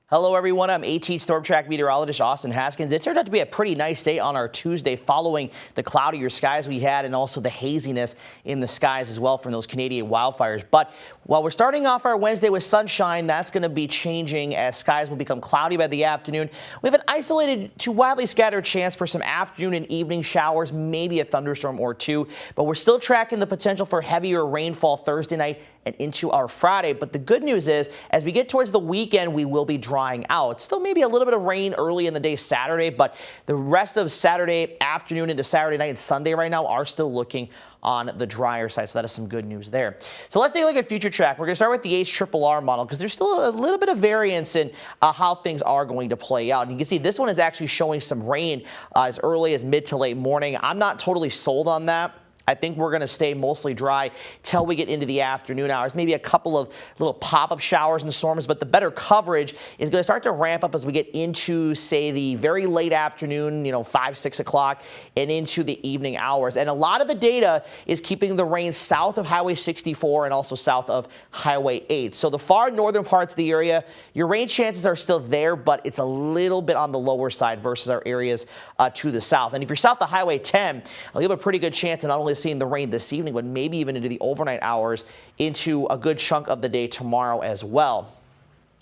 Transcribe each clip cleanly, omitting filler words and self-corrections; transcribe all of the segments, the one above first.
Hello, everyone. I'm AT Storm Track meteorologist Austin Haskins. It turned out to be a pretty nice day on our Tuesday following the cloudier skies we had and also the haziness in the skies as well from those Canadian wildfires. But while we're starting off our Wednesday with sunshine, that's going to be changing as skies will become cloudy by the afternoon. We have an isolated to widely scattered chance for some afternoon and evening showers, maybe a thunderstorm or two. But we're still tracking the potential for heavier rainfall Thursday night and into our Friday. But the good news is, as we get towards the weekend, we will be drying out. Still maybe a little bit of rain early in the day Saturday, but the rest of Saturday afternoon into Saturday night and Sunday right now are still looking on the drier side. So that is some good news there. So let's take a look at future track. We're going to start with the HRRR model because there's still a little bit of variance in how things are going to play out. And you can see this one is actually showing some rain as early as mid to late morning. I'm not totally sold on that. I think we're going to stay mostly dry till we get into the afternoon hours. Maybe a couple of little pop-up showers and storms, but the better coverage is going to start to ramp up as we get into, say, the very late afternoon, 5, 6 o'clock, and into the evening hours. And a lot of the data is keeping the rain south of Highway 64 and also south of Highway 8. So the far northern parts of the area, your rain chances are still there, but it's a little bit on the lower side versus our areas to the south. And if you're south of Highway 10, you have a pretty good chance of not only seeing the rain this evening, but maybe even into the overnight hours into a good chunk of the day tomorrow as well.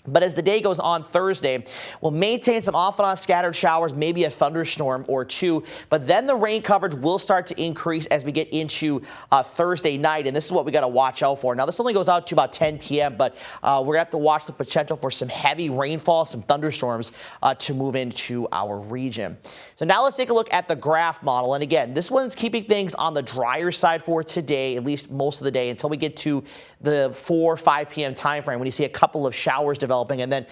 But as the day goes on Thursday, we'll maintain some off and on scattered showers, maybe a thunderstorm or two. But then the rain coverage will start to increase as we get into Thursday night. And this is what we got to watch out for. Now, this only goes out to about 10 p.m., but we're going to have to watch the potential for some heavy rainfall, some thunderstorms to move into our region. So now let's take a look at the graph model. And again, this one's keeping things on the drier side for today, at least most of the day, until we get to the 4, 5 p.m. time frame when you see a couple of showers developing and then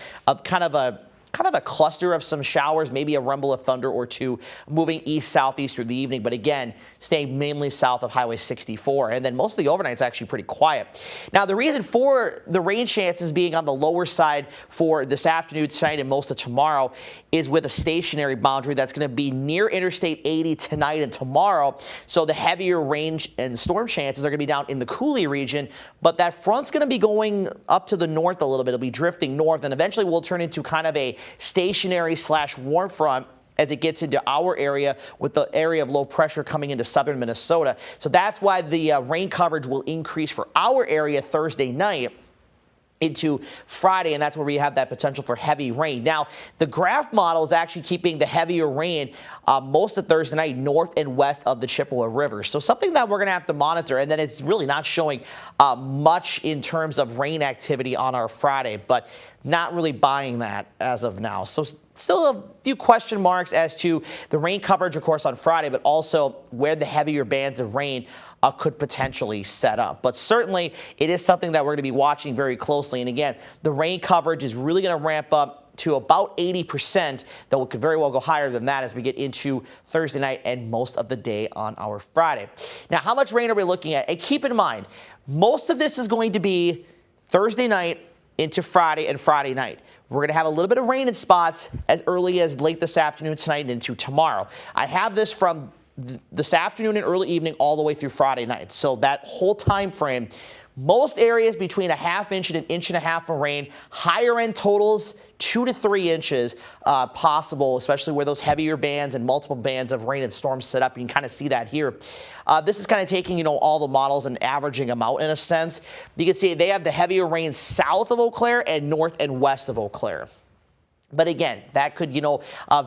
kind of a cluster of some showers, maybe a rumble of thunder or two moving east-southeast through the evening. But again, staying mainly south of Highway 64. And then most of the overnight's actually pretty quiet. Now, the reason for the rain chances being on the lower side for this afternoon, tonight, and most of tomorrow is with a stationary boundary that's going to be near Interstate 80 tonight and tomorrow. So the heavier rain and storm chances are going to be down in the Coulee region. But that front's going to be going up to the north a little bit. It'll be drifting north and eventually will turn into kind of a stationary / warm front as it gets into our area with the area of low pressure coming into southern Minnesota. So that's why the rain coverage will increase for our area Thursday night into Friday, and that's where we have that potential for heavy rain. Now, the graph model is actually keeping the heavier rain most of Thursday night north and west of the Chippewa River. So something that we're going to have to monitor, and then it's really not showing much in terms of rain activity on our Friday, but not really buying that as of now. So still a few question marks as to the rain coverage, of course, on Friday, but also where the heavier bands of rain could potentially set up. But certainly it is something that we're going to be watching very closely. And again, the rain coverage is really going to ramp up to about 80%, though it could very well go higher than that as we get into Thursday night and most of the day on our Friday. Now, how much rain are we looking at? And keep in mind, most of this is going to be Thursday night into Friday and Friday night. We're going to have a little bit of rain in spots as early as late this afternoon, tonight, and into tomorrow. I have this from this afternoon and early evening all the way through Friday night. So that whole time frame, most areas between a ½ inch and 1.5 inches of rain, higher end totals 2 to 3 inches possible, especially where those heavier bands and multiple bands of rain and storms set up. You can kind of see that here. This is kind of taking, all the models and averaging them out in a sense. You can see they have the heavier rain south of Eau Claire and north and west of Eau Claire. But again, that could,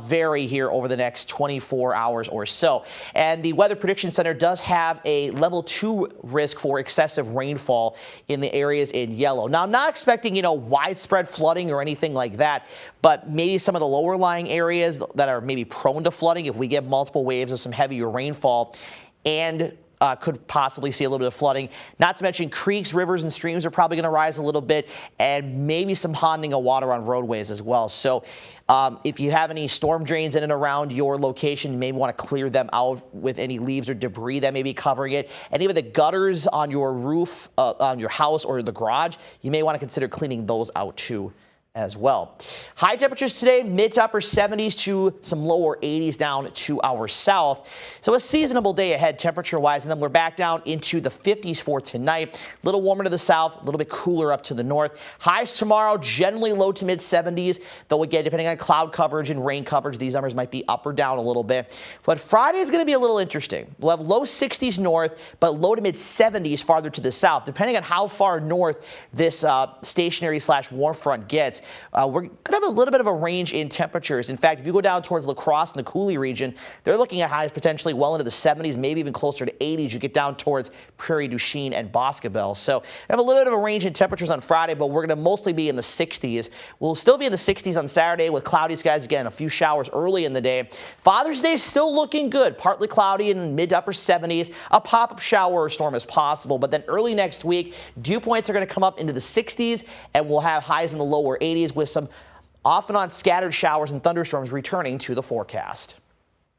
vary here over the next 24 hours or so. And the Weather Prediction Center does have a level 2 risk for excessive rainfall in the areas in yellow. Now, I'm not expecting, widespread flooding or anything like that, but maybe some of the lower lying areas that are maybe prone to flooding if we get multiple waves of some heavier rainfall and could possibly see a little bit of flooding. Not to mention creeks, rivers, and streams are probably going to rise a little bit, and maybe some ponding of water on roadways as well. So if you have any storm drains in and around your location, you may want to clear them out with any leaves or debris that may be covering it. And even the gutters on your roof, on your house or the garage, you may want to consider cleaning those out too as well. High temperatures today, mid to upper 70s to some lower 80s down to our south. So a seasonable day ahead temperature wise, and then we're back down into the 50s for tonight. A little warmer to the south, a little bit cooler up to the north. Highs tomorrow generally low to mid 70s, though again, depending on cloud coverage and rain coverage, these numbers might be up or down a little bit. But Friday is going to be a little interesting. We'll have low 60s north, but low to mid 70s farther to the south, depending on how far north this stationary / warm front gets. We're going to have a little bit of a range in temperatures. In fact, if you go down towards La Crosse and the Coulee region, they're looking at highs potentially well into the 70s, maybe even closer to 80s. You get down towards Prairie du Chien and Boscobel. So we have a little bit of a range in temperatures on Friday, but we're going to mostly be in the 60s. We'll still be in the 60s on Saturday with cloudy skies. Again, a few showers early in the day. Father's Day is still looking good. Partly cloudy in mid to upper 70s. A pop-up shower or storm is possible, but then early next week, dew points are going to come up into the 60s, and we'll have highs in the lower 80s with some off and on scattered showers and thunderstorms returning to the forecast.